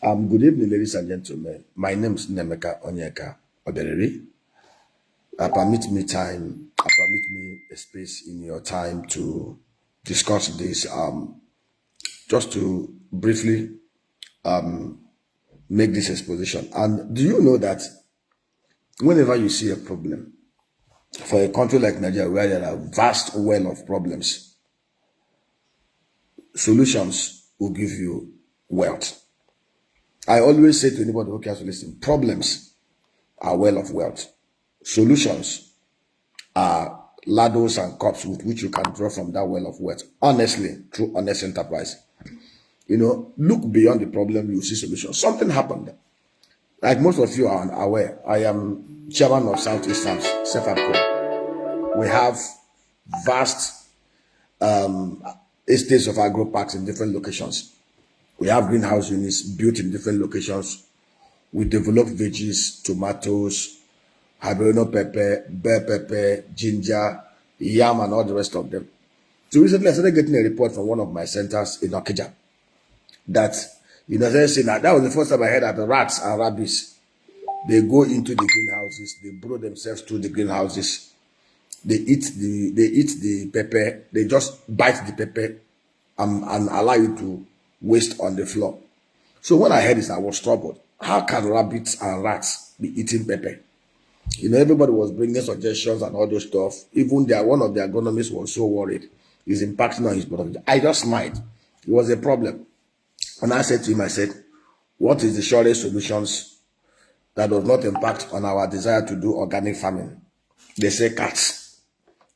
Good evening, ladies and gentlemen. My name is Nemeka Onyeka Obereri. Permit me a space in your time to discuss this. Just to briefly make this exposition. And do you know that whenever you see a problem for a country like Nigeria, where there are vast well of problems, solutions will give you wealth. I always say to anybody who cares to listen, problems are well of wealth. Solutions are ladles and cups with which you can draw from that well of wealth. Honestly, through honest enterprise. Look beyond the problem, you see solutions. Something happened. Like most of you are aware, I am chairman of Southeast Sam's Self-Apco. We have vast estates of agro parks in different locations. We have greenhouse units built in different locations. We develop veggies, tomatoes, habanero pepper, bell pepper, ginger, yam, and all the rest of them. So recently I started getting a report from one of my centers in Okija that, they're saying that was the first time I heard that the rats and rabbits, they go into the greenhouses, they burrow themselves through the greenhouses, they eat the pepper, they just bite the pepper and allow you to waste on the floor. So when I heard this, I was troubled. How can rabbits and rats be eating pepper? Everybody was bringing suggestions and all those stuff. Even one of the agronomists was so worried. It's impacting on his body. I just smiled. It was a problem. And I said to him, I said, what is the surest solutions that does not impact on our desire to do organic farming? They say cats.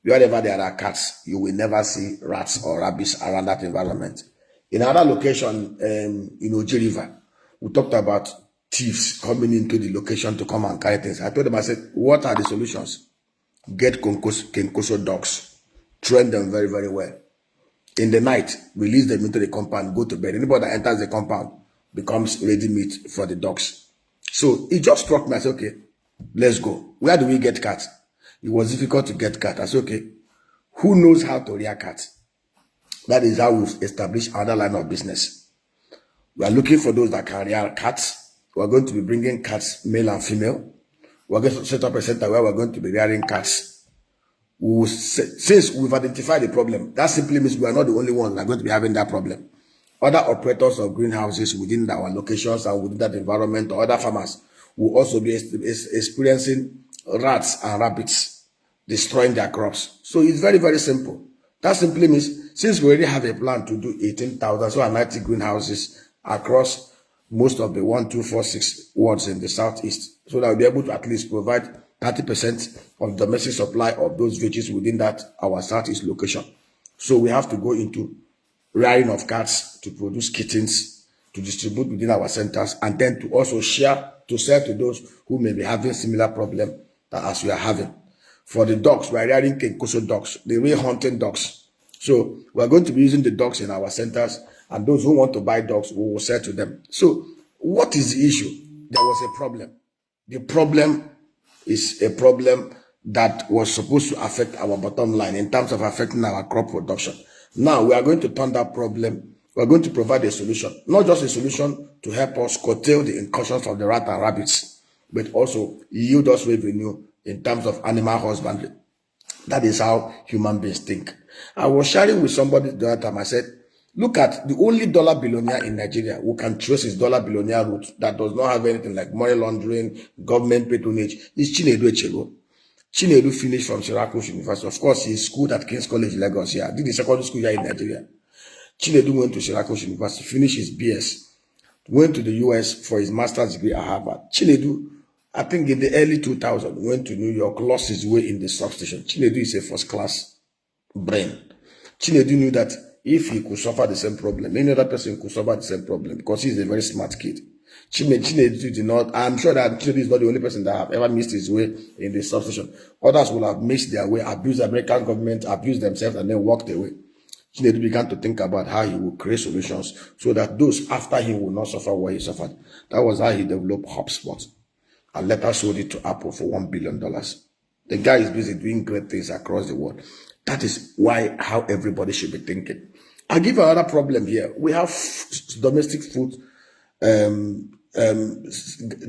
Wherever there are cats, you will never see rats or rabbits around that environment. In another location, in Oji River, we talked about thieves coming into the location to come and carry things. I told them, I said, what are the solutions? Get Kenkoso dogs, train them very, very well. In the night, release them into the compound, go to bed. Anybody that enters the compound becomes ready meat for the dogs. So it just struck me. I said, okay, let's go. Where do we get cats? It was difficult to get cats. I said, okay, who knows how to rear cats? That is how we've established another line of business. We are looking for those that can rear cats. We are going to be bringing cats, male and female. We are going to set up a center where we are going to be rearing cats. Since we've identified the problem, that simply means we are not the only ones that are going to be having that problem. Other operators of greenhouses within our locations and within that environment, or other farmers, will also be experiencing rats and rabbits destroying their crops. So it's very, very simple. That simply means, since we already have a plan to do 18,000, so 90 greenhouses across most of the 1, 2, 4, 6 wards in the southeast, so that we'll be able to at least provide 30% of domestic supply of those veggies within that our southeast location. So we have to go into rearing of cats to produce kittens to distribute within our centers, and then to also share to sell to those who may be having similar problem as we are having. For the dogs, we are rearing Kenkoso dogs, the real hunting dogs. So we are going to be using the dogs in our centers, and those who want to buy dogs, we will sell to them. So what is the issue? There was a problem. The problem is a problem that was supposed to affect our bottom line in terms of affecting our crop production. Now we are going to turn that problem. We are going to provide a solution, not just a solution to help us curtail the incursions of the rat and rabbits, but also yield us revenue in terms of animal husbandry. That is how human beings think. I was sharing with somebody the other time. I said, look at the only dollar billionaire in Nigeria who can trace his dollar billionaire route that does not have anything like money laundering, government patronage, is Chinedu Echego. Chinedu finished from Syracuse University. Of course, he schooled at King's College, Lagos here. Did the secondary school here in Nigeria. Chinedu went to Syracuse University, finished his BS, went to the US for his master's degree at Harvard. Chinedu, I think in the early 2000s, went to New York, lost his way in the substation. Chinedu is a first-class brain. Chinedu knew that if he could suffer the same problem, any other person could suffer the same problem, because he's a very smart kid. Chinedu did not, I'm sure that Chinedu is not the only person that have ever missed his way in the substation. Others will have missed their way, abused the American government, abused themselves, and then walked away. Chinedu began to think about how he would create solutions so that those after him will not suffer what he suffered. That was how he developed HubSpot, and later sold it to Apple for $1 billion. The guy is busy doing great things across the world. That is how everybody should be thinking. I'll give you another problem here. We have domestic food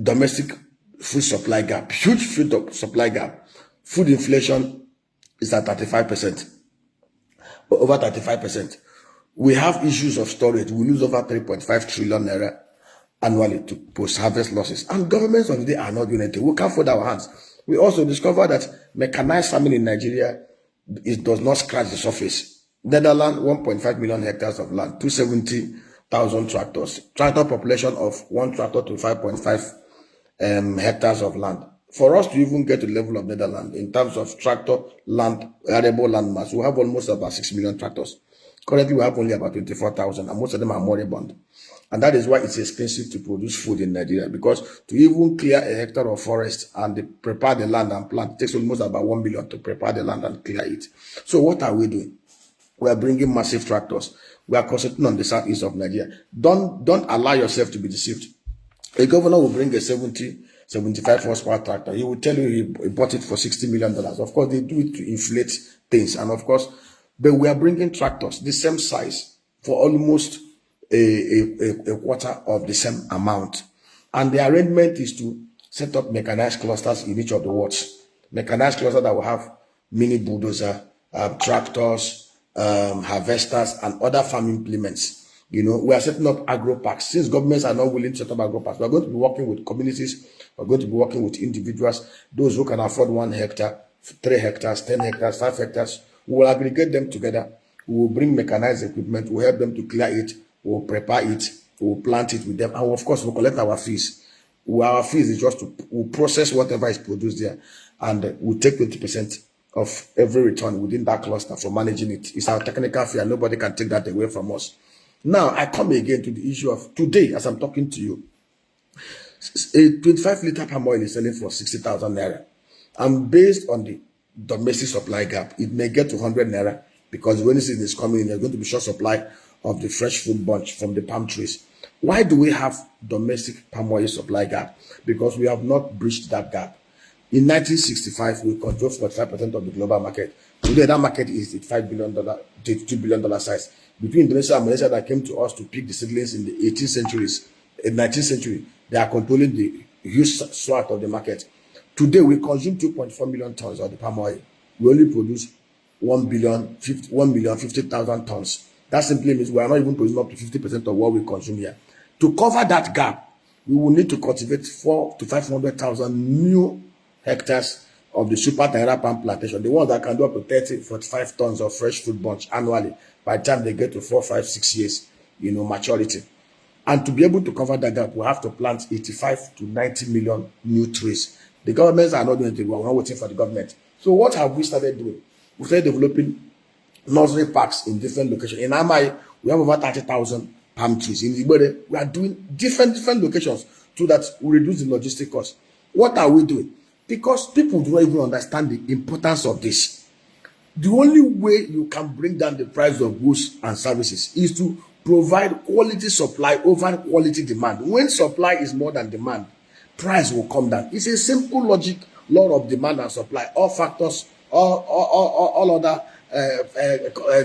domestic food supply gap, huge food supply gap. Food inflation is at 35%, over 35%. We have issues of storage. We lose over 3.5 trillion naira annually to post-harvest losses. And governments of the day are not doing anything. We can't fold our hands. We also discovered that mechanized farming in Nigeria, it does not scratch the surface. Netherlands, 1.5 million hectares of land, 270,000 tractors. Tractor population of 1 tractor to 5.5 hectares of land. For us to even get to the level of Netherlands in terms of tractor land, arable land mass, we have almost about 6 million tractors. Currently, we have only about 24,000, and most of them are moribund. And that is why it's expensive to produce food in Nigeria, because to even clear a hectare of forest and prepare the land and plant, it takes almost about 1 billion to prepare the land and clear it. So what are we doing? We are bringing massive tractors. We are concentrating on the southeast of Nigeria. Don't allow yourself to be deceived. A governor will bring a 75 horsepower tractor. He will tell you he bought it for $60 million. Of course, they do it to inflate things. And of course, but we are bringing tractors the same size for almost a quarter of the same amount. And the arrangement is to set up mechanized clusters in each of the wards. Mechanized clusters that will have mini bulldozer, tractors, harvesters, and other farm implements. You know, we are setting up agro parks. Since governments are not willing to set up agro parks, we are going to be working with communities. We're going to be working with individuals, those who can afford 1 hectare, 3 hectares, 10 hectares, 5 hectares. We will aggregate them together. We will bring mechanized equipment. We'll help them to clear it. We'll prepare it. We'll plant it with them. And of course, we'll collect our fees. Our fees is just to we'll process whatever is produced there. And we'll take 20% of every return within that cluster for managing it. It's our technical fee, and nobody can take that away from us. Now, I come again to the issue of today, as I'm talking to you. A 25-liter palm oil is selling for 60,000 naira. And based on the domestic supply gap, it may get to 100 naira, because when season is coming in, there's going to be short supply of the fresh fruit bunch from the palm trees. Why do we have domestic palm oil supply gap? Because we have not breached that gap. In 1965, we controlled 45% of the global market. Today, that market is at $5 billion, $2 billion size. Between Indonesia and Malaysia that came to us to pick the seedlings in the 18th centuries, in 19th century, they are controlling the huge swath of the market. Today, we consume 2.4 million tons of the palm oil. We only produce 1,050,000 tons. That simply means we are not even producing up to 50% of what we consume here. To cover that gap, we will need to cultivate 400,000 to 500,000 new hectares of the super Naira palm plantation, the ones that can do up to 30, 45 tons of fresh fruit bunch annually by the time they get to 4, 5, 6 years, maturity. And to be able to cover that gap, we have to plant 85 to 90 million new trees. The governments are not doing anything. We're not waiting for the government. So what have we started doing? We started developing nursery parks in different locations. In Amai, we have over 30,000 palm trees. In Ibode, we are doing different locations so that we reduce the logistic cost. What are we doing? Because people do not even understand the importance of this. The only way you can bring down the price of goods and services is to provide quality supply over quality demand. When supply is more than demand, price will come down. It's a simple logic, law of demand and supply. All factors, all other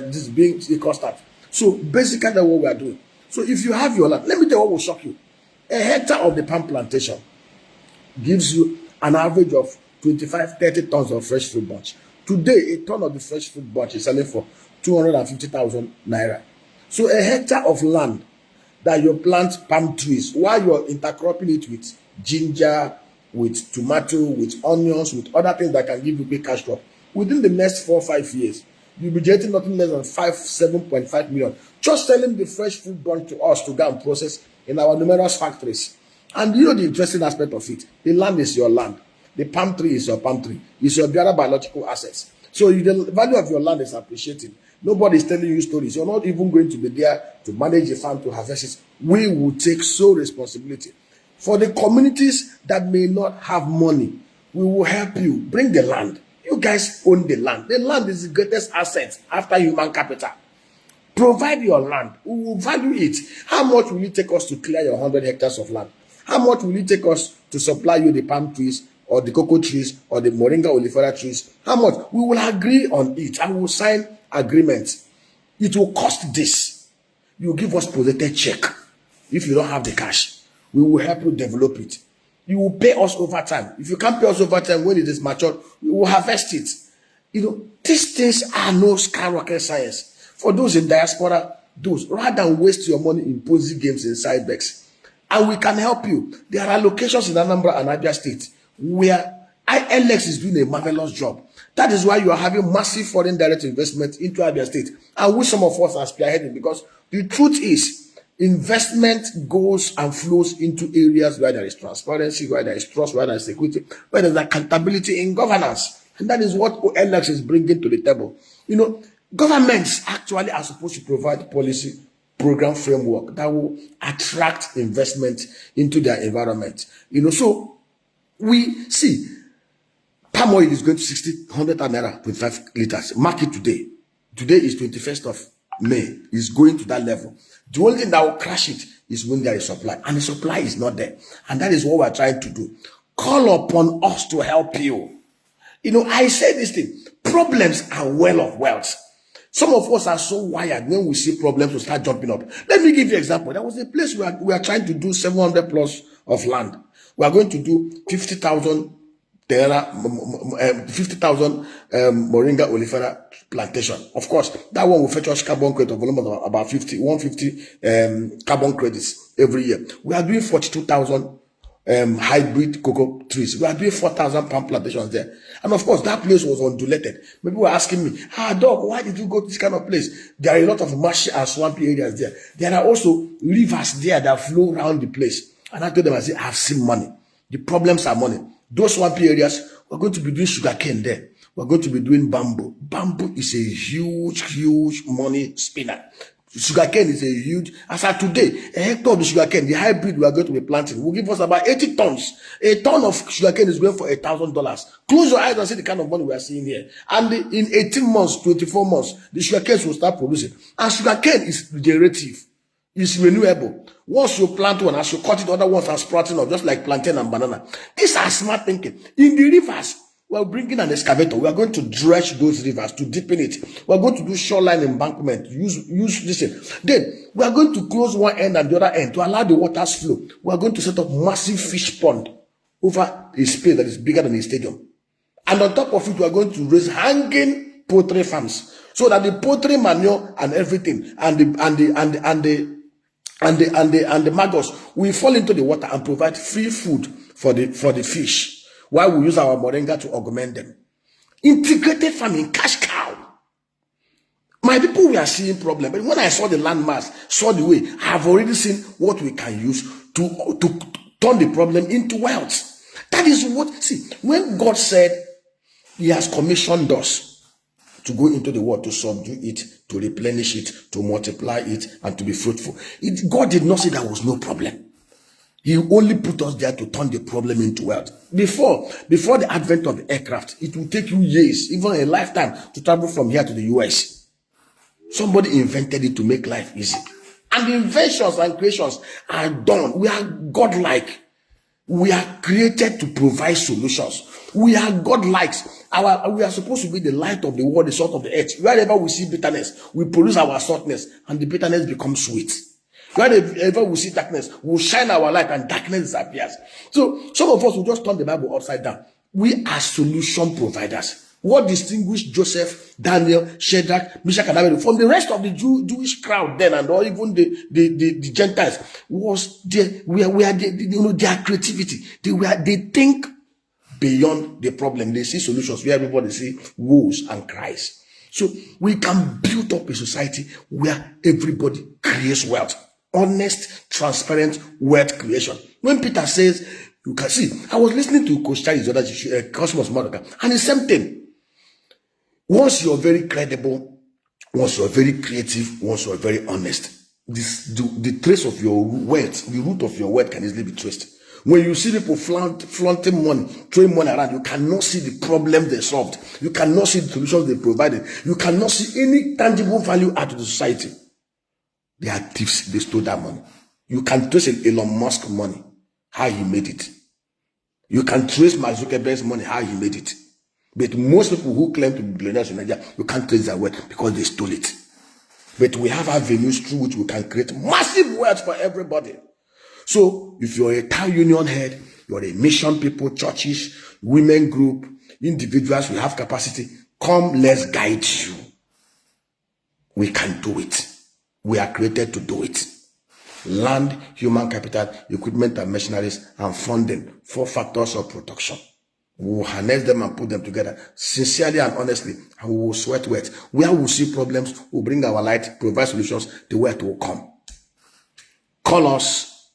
this being constant. So basically, that's what we are doing. So if you have your land, let me tell you what will shock you. A hectare of the palm plantation gives you an average of 25, 30 tons of fresh fruit bunch. Today, a ton of the fresh fruit bunch is selling for 250,000 naira. So a hectare of land that you plant palm trees while you're intercropping it with ginger, with tomato, with onions, with other things that can give you big cash crop. Within the next 4 or 5 years, you'll be getting nothing less than 7.5 million. Just selling the fresh fruit bunch to us to go and process in our numerous factories. And you know the interesting aspect of it. The land is your land. The palm tree is your palm tree. It's your other biological assets. So the value of your land is appreciating. Nobody is telling you stories. You're not even going to be there to manage a farm, to harvest it. We will take sole responsibility. For the communities that may not have money, we will help you. Bring the land. You guys own the land. The land is the greatest asset after human capital. Provide your land. We will value it. How much will it take us to clear your 100 hectares of land? How much will it take us to supply you the palm trees or the cocoa trees or the moringa oleifera trees? How much? We will agree on it and we will sign agreements. It will cost this. You give us protected check. if you don't have the cash. We will help you develop it. You will pay us over time. If you can't pay us over time, when it is mature, we will harvest it. These things are no skyrocket science. For those in diaspora, rather than waste your money in Ponzi games in Cybex, and we can help you. There are locations in Anambra and Abia State where ILX is doing a marvelous job. That is why you are having massive foreign direct investment into Abia State, and which some of us are spearheading, because the truth is, investment goes and flows into areas where there is transparency, where there is trust, where there is security, where there is accountability in governance. And that is what OLX is bringing to the table. Governments actually are supposed to provide policy program framework that will attract investment into their environment. So we see palm oil is going to 60, 100 naira, 25 liters. Mark it today. Today is 21st of May. It's going to that level. The only thing that will crash it is when there is supply, and the supply is not there. And that is what we're trying to do. Call upon us to help you. I say this thing. Problems are well of wealth. Some of us are so wired, when we see problems, we start jumping up. Let me give you an example. There was a place where we are trying to do 700 plus of land. We are going to do 50,000 moringa olifera plantation. Of course, that one will fetch us carbon credit of volume of about 150 carbon credits every year. We are doing 42,000 hybrid cocoa trees. We are doing 4,000 palm plantations there. And of course, that place was undulated. People were asking me, dog, why did you go to this kind of place? There are a lot of marshy and swampy areas there. There are also rivers there that flow around the place. And I told them, I said, I've seen money. The problems are money. Those swampy areas, we're going to be doing sugarcane there. We're going to be doing bamboo. Bamboo is a huge money spinner. Sugarcane is a huge, as of today, a hectare of the sugarcane, the hybrid we are going to be planting, will give us about 80 tons. A ton of sugarcane is going for $1,000. Close your eyes and see the kind of money we are seeing here. And in 18 months, 24 months, the sugarcane will start producing. And sugarcane is regenerative. It's renewable. Once you plant one, as you cut it, other ones are sprouting up, just like plantain and banana. These are smart thinking. In the rivers, we're bringing an excavator. We are going to dredge those rivers to deepen it. We're going to do shoreline embankment. Use this. Then we are going to close one end and the other end to allow the waters flow. We are going to set up massive fish pond over a space that is bigger than a stadium. And on top of it, we are going to raise hanging poultry farms, so that the poultry manure and everything and the maggots will fall into the water and provide free food for the fish, while we use our moringa to augment them. Integrated farming, cash cow. My people, we are seeing problem, but when I saw the landmass, saw the way, I have already seen what we can use to turn the problem into wealth. That is what, when God said he has commissioned us to go into the world, to subdue it, to replenish it, to multiply it, and to be fruitful. God did not say there was no problem. He only put us there to turn the problem into wealth. Before the advent of the aircraft, it will take you years, even a lifetime, to travel from here to the US. Somebody invented it to make life easy. And the inventions and creations are done. We are godlike. We are created to provide solutions. We are godlikes. We are supposed to be the light of the world, the salt of the earth. Wherever we see bitterness, we produce our saltness, and the bitterness becomes sweet. Wherever we see darkness, we'll shine our light and darkness disappears. So some of us will just turn the Bible upside down. We are solution providers. What distinguished Joseph, Daniel, Shadrach, Meshach, and Abednego from the rest of the Jewish crowd then, and or even the Gentiles, was their creativity. They think beyond the problem. They see solutions where everybody see woes and cries. So we can build up a society where everybody creates wealth. Honest, transparent wealth creation. When Peter says, you can see, I was listening to Coach Charlie's other Cosmos Mordecai, and the same thing. Once you're very credible, once you're very creative, once you're very honest, the trace of your wealth, the root of your wealth can easily be traced. When you see people flaunting money, throwing money around, you cannot see the problem they solved. You cannot see the solutions they provided. You cannot see any tangible value add to the society. They are thieves. They stole that money. You can trace Elon Musk money, how he made it. You can trace Mark Zuckerberg's money, how he made it. But most people who claim to be billionaires in Nigeria, you can't trace their wealth because they stole it. But we have avenues through which we can create massive wealth for everybody. So if you're a town union head, you're a mission people, churches, women group, individuals, we have capacity, come, let's guide you. We can do it. We are created to do it. Land, human capital, equipment and machineries, and funding, 4 factors of production. We will harness them and put them together sincerely and honestly, and we will sweat wet. Where we see problems, we'll bring our light, provide solutions, the wealth will come. Call us,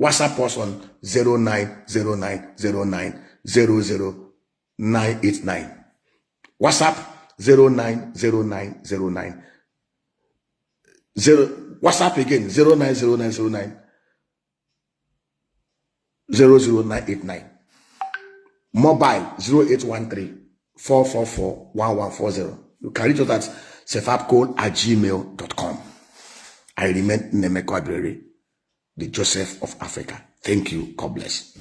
WhatsApp us on 090909000989. WhatsApp 090909 WhatsApp again 090909000989. Mobile 0813-444-1140. You can reach us at sefapcode@gmail.com. I remain Nemeko Abrere, the Joseph of Africa. Thank you. God bless.